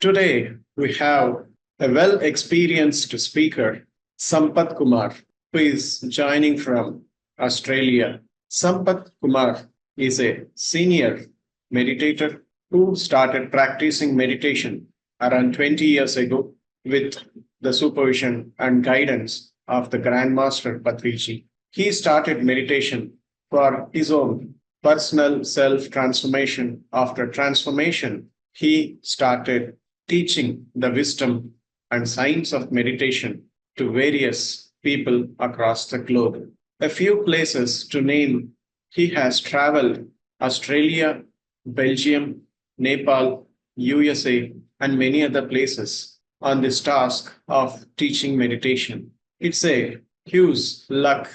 Today, we have a well experienced speaker, Sampath Kumar, who is joining from Australia. Sampath Kumar is a senior meditator who started practicing meditation around 20 years ago with the supervision and guidance of the Grandmaster Patriji. He started meditation for his own personal self transformation. After transformation, he started teaching the wisdom and science of meditation to various people across the globe. A few places to name: he has traveled Australia, Belgium, Nepal, USA, and many other places on this task of teaching meditation. It's a huge luck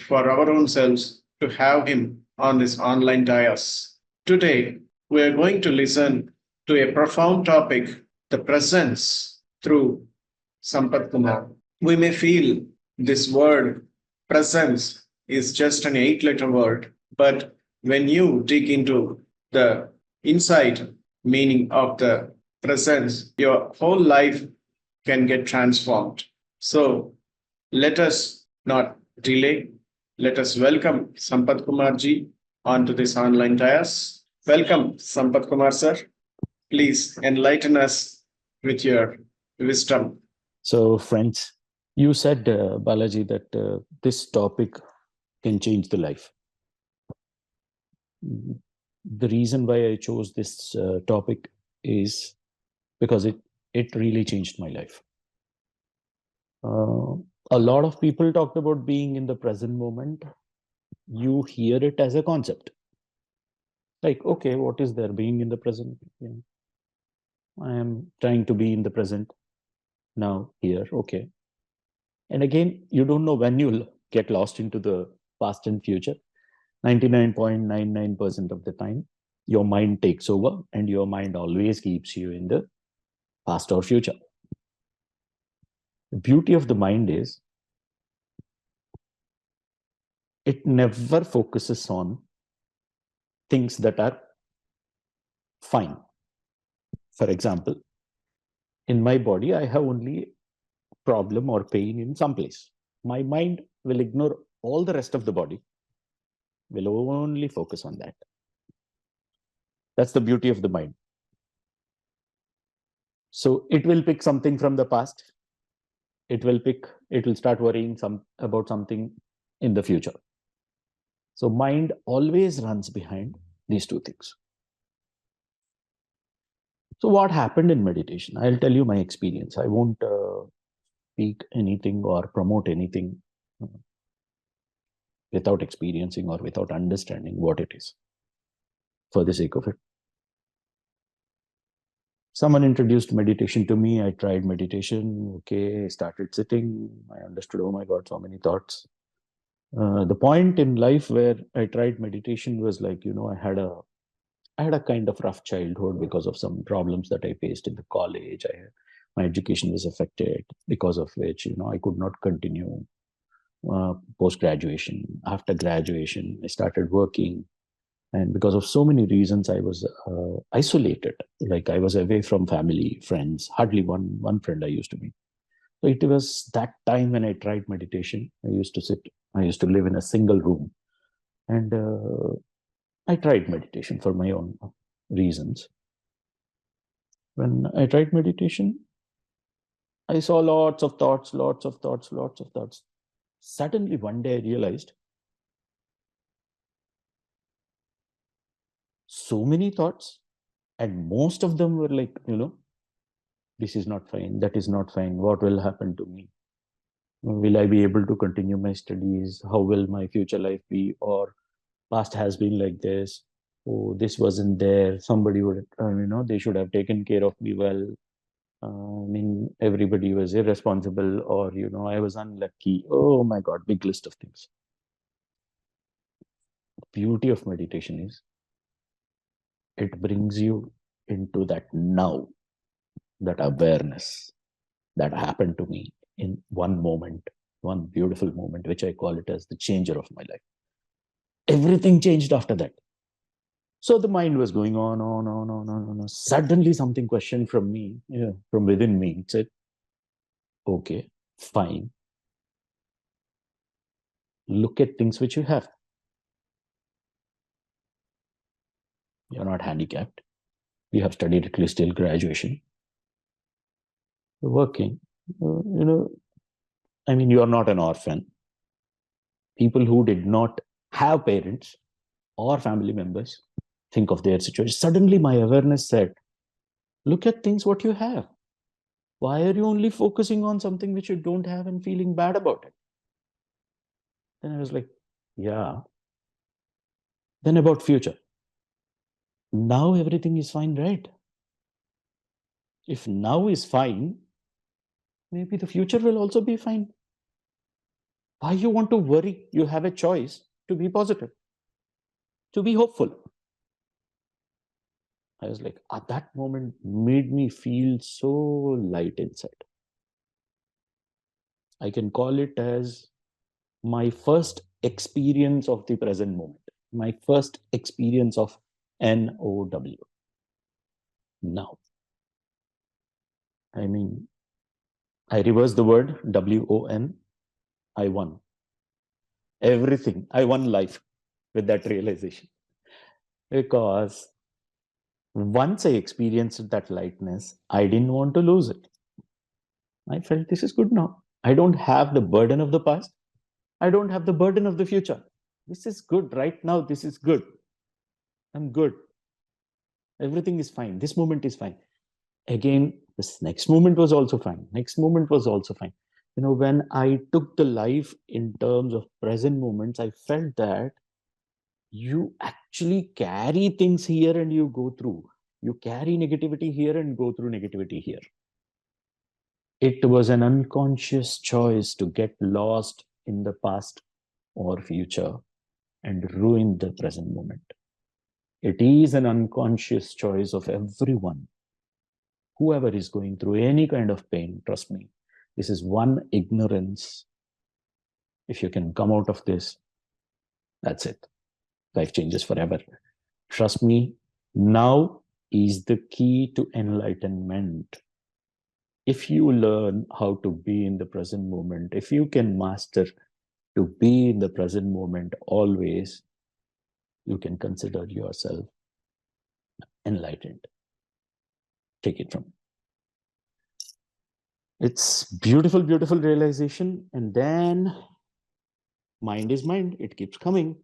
for our own selves to have him on this online dais. Today, we are going to listen to a profound topic: the presence, through Sampath Kumar. We may feel this word presence is just an 8 letter word, but when you dig into the inside meaning of the presence, your whole life can get transformed. So let us not delay. Let us welcome Sampath Kumar ji onto this online dais. Welcome, Sampath Kumar sir. Please enlighten us with your wisdom. So, friends, you said, Balaji, that this topic can change the life. The reason why I chose this topic is because it really changed my life. A lot of people talked about being in the present moment. You hear it as a concept. Like, okay, what is there being in the present? I am trying to be in the present now, here, okay. And again, you don't know when you'll get lost into the past and future. 99.99% of the time, your mind takes over, and your mind always keeps you in the past or future. The beauty of the mind is it never focuses on things that are fine. For example, in my body, I have only problem or pain in some place. My mind will ignore all the rest of the body, will only focus on that. That's the beauty of the mind. So it will pick something from the past. It will start worrying about something in the future. So mind always runs behind these two things. So what happened in meditation? I'll tell you my experience. I won't speak anything or promote anything without experiencing or without understanding what it is, for the sake of it. Someone introduced meditation to me. I tried meditation. Okay, I started sitting. I understood, oh my God, so many thoughts. The point in life where I tried meditation was like, I had a kind of rough childhood because of some problems that I faced in the college. My education was affected, because of which, I could not continue post-graduation. After graduation, I started working. And because of so many reasons, I was isolated. Like I was away from family, friends, hardly one friend I used to meet. So it was that time when I tried meditation. I used to live in a single room. And I tried meditation for my own reasons. When I tried meditation, I saw lots of thoughts. Suddenly one day I realized so many thoughts, and most of them were like, this is not fine, that is not fine. What will happen to me? Will I be able to continue my studies? How will my future life be? Or past has been like this. Oh, this wasn't there. Somebody would, they should have taken care of me well. Everybody was irresponsible, or, I was unlucky. Oh my God, big list of things. The beauty of meditation is it brings you into that now, that awareness that happened to me in one moment, one beautiful moment, which I call it as the changer of my life. Everything changed after that. So the mind was going on. Suddenly something questioned from me, from within me. It said, okay, fine. Look at things which you have. You're not handicapped. You have studied at least till graduation. You're working. You're not an orphan. People who did not have parents or family members think of their situation. Suddenly my awareness said, look at things what you have. Why are you only focusing on something which you don't have and feeling bad about it? Then I was like, yeah. Then about future. Now everything is fine, right? If now is fine, maybe the future will also be fine. Why you want to worry? You have a choice to be positive, to be hopeful. I was like, at that moment made me feel so light inside. I can call it as my first experience of the present moment, my first experience of NOW. Now, I reversed the word WON. I won everything. I won life with that realization. Because once I experienced that lightness, I didn't want to lose it. I felt this is good now. I don't have the burden of the past. I don't have the burden of the future. This is good right now. This is good. I'm good. Everything is fine. This moment is fine. Again, this next moment was also fine. Next moment was also fine. When I took the life in terms of present moments, I felt that you actually carry things here and you go through. You carry negativity here and go through negativity here. It was an unconscious choice to get lost in the past or future and ruin the present moment. It is an unconscious choice of everyone. Whoever is going through any kind of pain, trust me, this is one ignorance. If you can come out of this, that's it. Life changes forever. Trust me, now is the key to enlightenment. If you learn how to be in the present moment, if you can master to be in the present moment always, you can consider yourself enlightened. Take it from me. It's beautiful, beautiful realization. And then mind is mind. It keeps coming.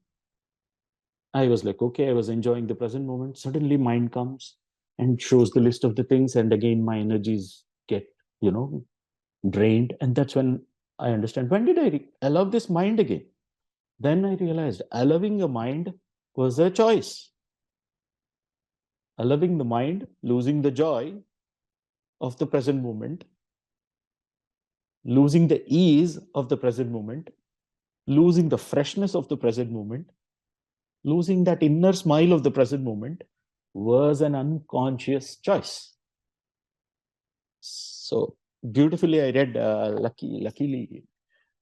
I was like, okay, I was enjoying the present moment. Suddenly mind comes and shows the list of the things. And again, my energies get, drained. And that's when I understand, when did I allow this mind again? Then I realized allowing a mind was a choice. Allowing the mind, losing the joy of the present moment, losing the ease of the present moment, losing the freshness of the present moment, losing that inner smile of the present moment was an unconscious choice. So beautifully, I read, luckily,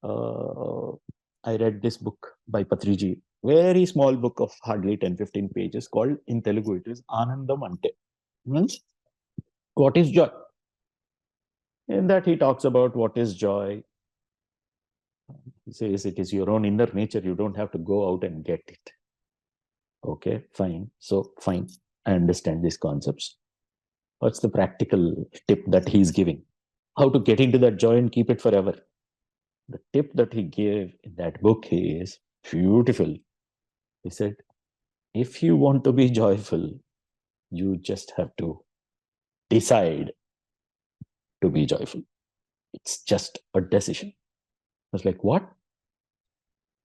I read this book by Patriji, very small book of hardly 10-15 pages called, in Telugu, it is Anandam Ante. Means, what is joy? In that he talks about what is joy. He says it is your own inner nature. You don't have to go out and get it. Okay, fine. So fine. I understand these concepts. What's the practical tip that he's giving? How to get into that joy and keep it forever? The tip that he gave in that book is beautiful. He said, if you want to be joyful, you just have to decide to be joyful. It's just a decision. I was like, what?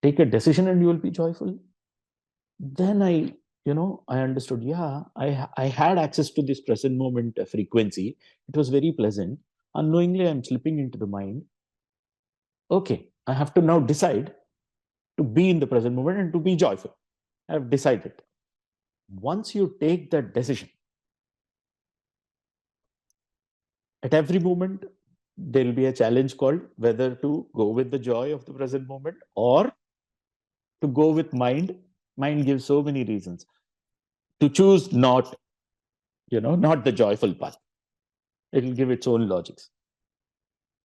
Take a decision and you will be joyful? Then I understood, yeah, I had access to this present moment frequency. It was very pleasant. Unknowingly, I'm slipping into the mind. Okay, I have to now decide to be in the present moment and to be joyful. I have decided. Once you take that decision, at every moment, there will be a challenge called whether to go with the joy of the present moment or to go with mind. Mind gives so many reasons. to choose not, not the joyful path. It will give its own logics.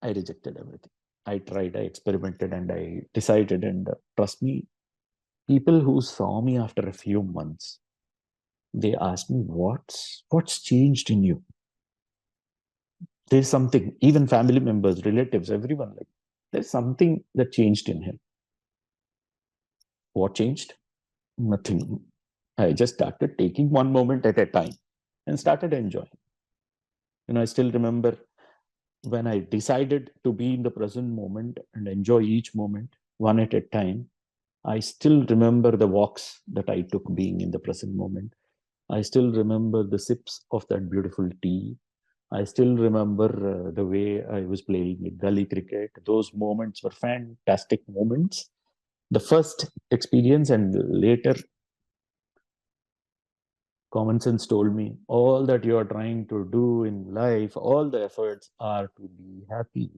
I rejected everything. I tried, I experimented, and I decided. And trust me, people who saw me after a few months, they asked me, what's changed in you? There's something, even family members, relatives, everyone, like, there's something that changed in him. What changed? Nothing. I just started taking one moment at a time and started enjoying. I still remember when I decided to be in the present moment and enjoy each moment one at a time. I still remember the walks that I took being in the present moment. I still remember the sips of that beautiful tea. I still remember the way I was playing gully cricket. Those moments were fantastic moments. The first experience, and later common sense told me, all that you are trying to do in life, all the efforts are to be happy.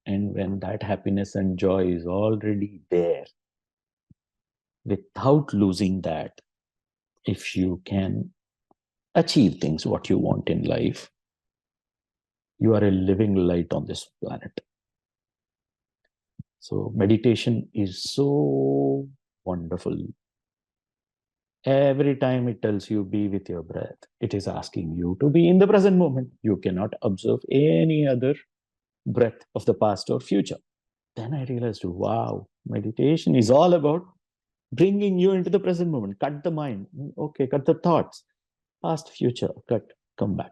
And when that happiness and joy is already there, without losing that, if you can achieve things what you want in life, you are a living light on this planet. So meditation is so wonderful. Every time it tells you be with your breath, it is asking you to be in the present moment. You cannot observe any other breath of the past or future. Then I realized, wow, meditation is all about bringing you into the present moment. Cut the mind. Okay, cut the thoughts. Past, future, cut, come back.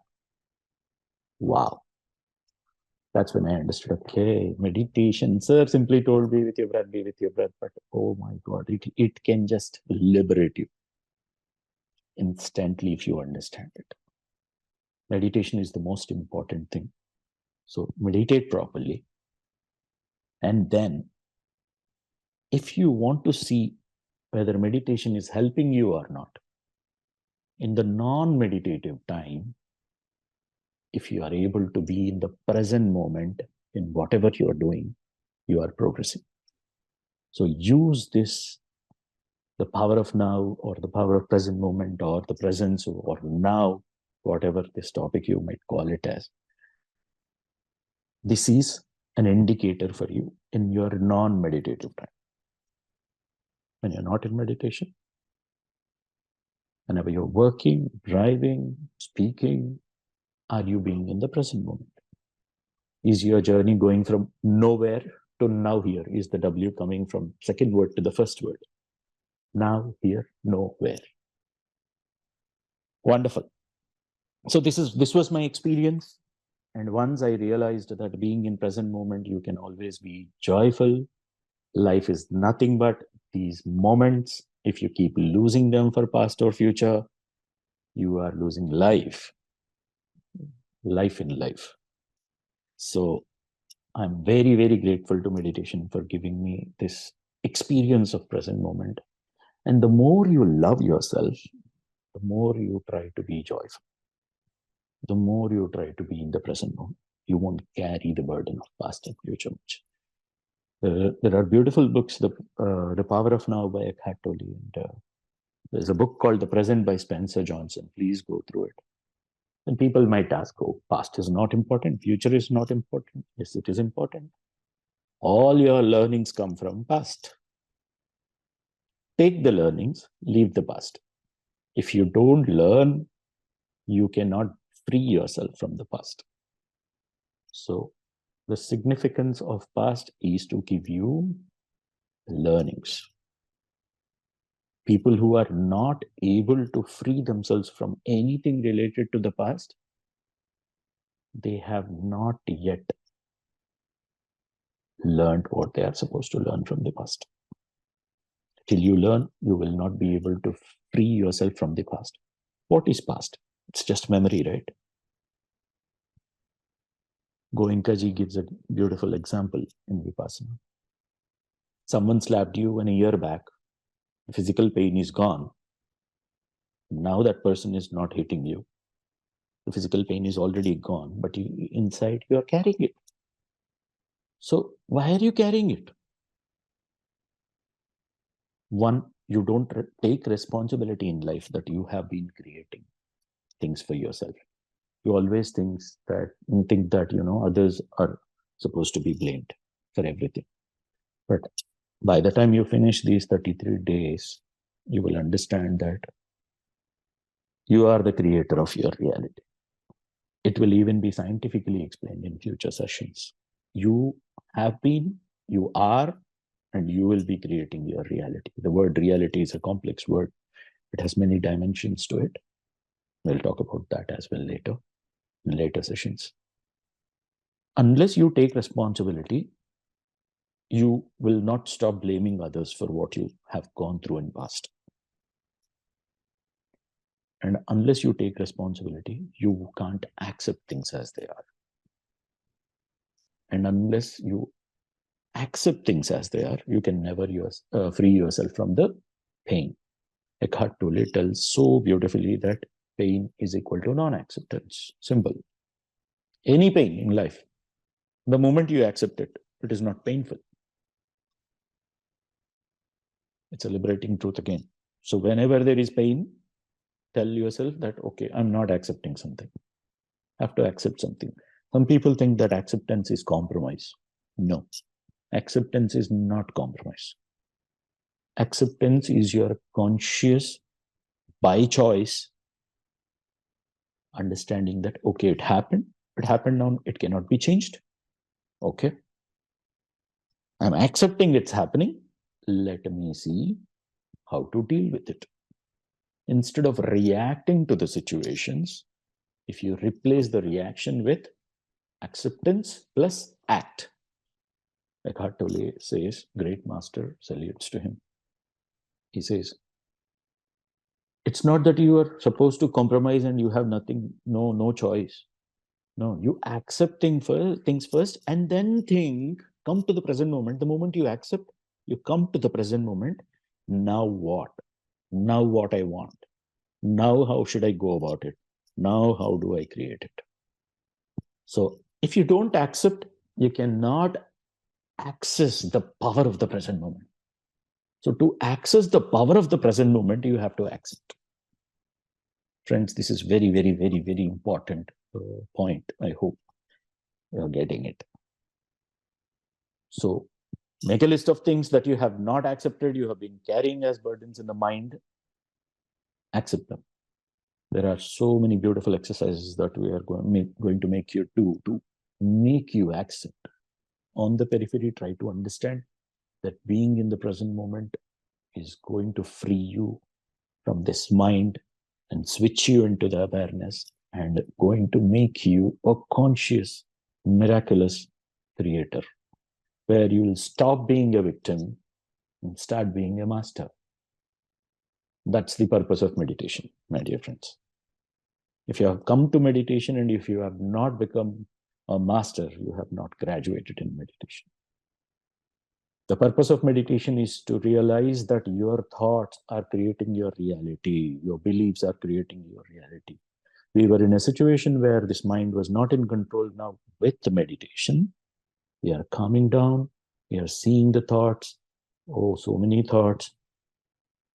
Wow. That's when I understood, okay, meditation, sir simply told be with your breath, be with your breath. But oh my God, it can just liberate you instantly if you understand it. Meditation is the most important thing. So meditate properly. And then if you want to see whether meditation is helping you or not, in the non-meditative time, if you are able to be in the present moment in whatever you are doing, you are progressing. So use this, the power of now, or the power of present moment, or the presence, or now, whatever this topic you might call it as. This is an indicator for you in your non-meditative time. When you're not in meditation, whenever you're working, driving, speaking, are you being in the present moment? Is your journey going from nowhere to now here? Is the W coming from second word to the first word? Now, here, nowhere. Wonderful. So this was my experience. And once I realized that being in present moment, you can always be joyful. Life is nothing but these moments. If you keep losing them for past or future, you are losing life in life. So I'm very, very grateful to meditation for giving me this experience of present moment. And the more you love yourself, the more you try to be joyful. The more you try to be in the present moment, you won't carry the burden of past and future much. There are beautiful books, The Power of Now by Eckhart Tolle, and there's a book called The Present by Spencer Johnson. Please go through it. And people might ask, oh, past is not important, future is not important. Yes, it is important. All your learnings come from past. Take the learnings, leave the past. If you don't learn, you cannot free yourself from the past. So the significance of past is to give you learnings. People who are not able to free themselves from anything related to the past, they have not yet learned what they are supposed to learn from the past. Till you learn, you will not be able to free yourself from the past. What is past? It's just memory, right? Goenkaji gives a beautiful example in Vipassana. Someone slapped you a year back. The physical pain is gone. Now that person is not hitting you. The physical pain is already gone, but inside you are carrying it. So why are you carrying it? One, You don't take responsibility in life that you have been creating things for yourself. You always think that others are supposed to be blamed for everything. But by the time you finish these 33 days, you will understand that you are the creator of your reality. It will even be scientifically explained in future sessions. You have been, you are, and you will be creating your reality. The word reality is a complex word. It has many dimensions to it. We'll talk about that as well later, in later sessions. Unless you take responsibility, you will not stop blaming others for what you have gone through in past. And unless you take responsibility, you can't accept things as they are. And unless you accept things as they are, you can never free yourself from the pain. Eckhart Tolle tells so beautifully that pain is equal to non-acceptance. Simple. Any pain in life, the moment you accept it, it is not painful. It's a liberating truth again. So whenever there is pain, tell yourself that, okay, I'm not accepting something. I have to accept something. Some people think that acceptance is compromise. No, acceptance is not compromise. Acceptance is your conscious, by choice, understanding that, okay, it happened now, it cannot be changed. Okay, I'm accepting it's happening. Let me see how to deal with it. Instead of reacting to the situations, if you replace the reaction with acceptance plus act, Eckhart Tolle says, great master salutes to him. He says, it's not that you are supposed to compromise and you have nothing, no choice. No, you accept things first and then come to the present moment. The moment you accept, you come to the present moment. Now what? Now what I want? Now how should I go about it? Now how do I create it? So if you don't accept, you cannot access the power of the present moment. So to access the power of the present moment, you have to accept. Friends, this is very, very, very, very important point. I hope you're getting it. So make a list of things that you have not accepted, you have been carrying as burdens in the mind. Accept them. There are so many beautiful exercises that we are going to make you do to make you accept. On the periphery, try to understand that being in the present moment is going to free you from this mind and switch you into the awareness and going to make you a conscious, miraculous creator, where you will stop being a victim and start being a master. That's the purpose of meditation, my dear friends. If you have come to meditation and if you have not become a master, you have not graduated in meditation. The purpose of meditation is to realize that your thoughts are creating your reality. Your beliefs are creating your reality. We were in a situation where this mind was not in control. Now with the meditation, we are calming down. We are seeing the thoughts. Oh, so many thoughts.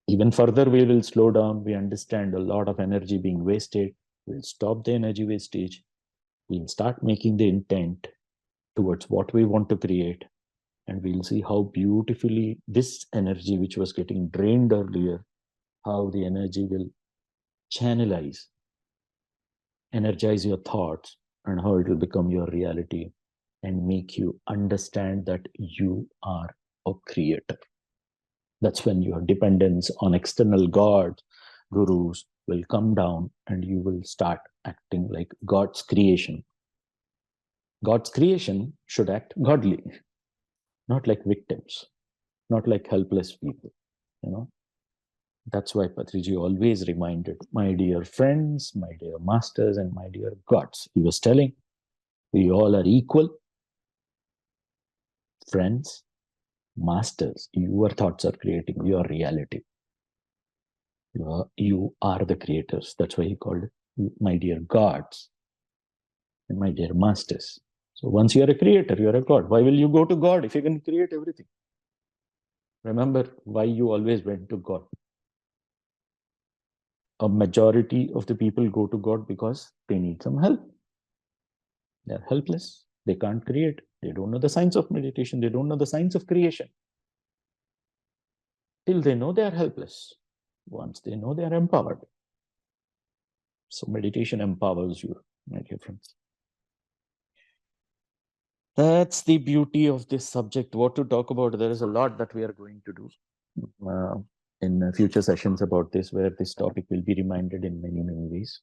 Even further, we will slow down. We understand a lot of energy being wasted. We'll stop the energy wastage. We'll start making the intent towards what we want to create. And we'll see how beautifully this energy, which was getting drained earlier, how the energy will channelize, energize your thoughts, and how it will become your reality and make you understand that you are a creator. That's when your dependence on external gods, gurus will come down and you will start acting like God's creation. God's creation should act godly, not like victims, not like helpless people. That's why Patriji always reminded, my dear friends, my dear masters, and my dear gods. He was telling, we all are equal. Friends, masters, your thoughts are creating your reality. You are the creators. That's why he called it, my dear gods and my dear masters. So once you are a creator, you are a god. Why will you go to God if you can create everything? Remember why you always went to God. A majority of the people go to God because they need some help. They're helpless. They can't create. They don't know the science of meditation. They don't know the science of creation. Till they know they are helpless. Once they know, they are empowered. So meditation empowers you, my dear friends. That's the beauty of this subject. What to talk about? There is a lot that we are going to do in future sessions about this, where this topic will be reminded in many, many ways.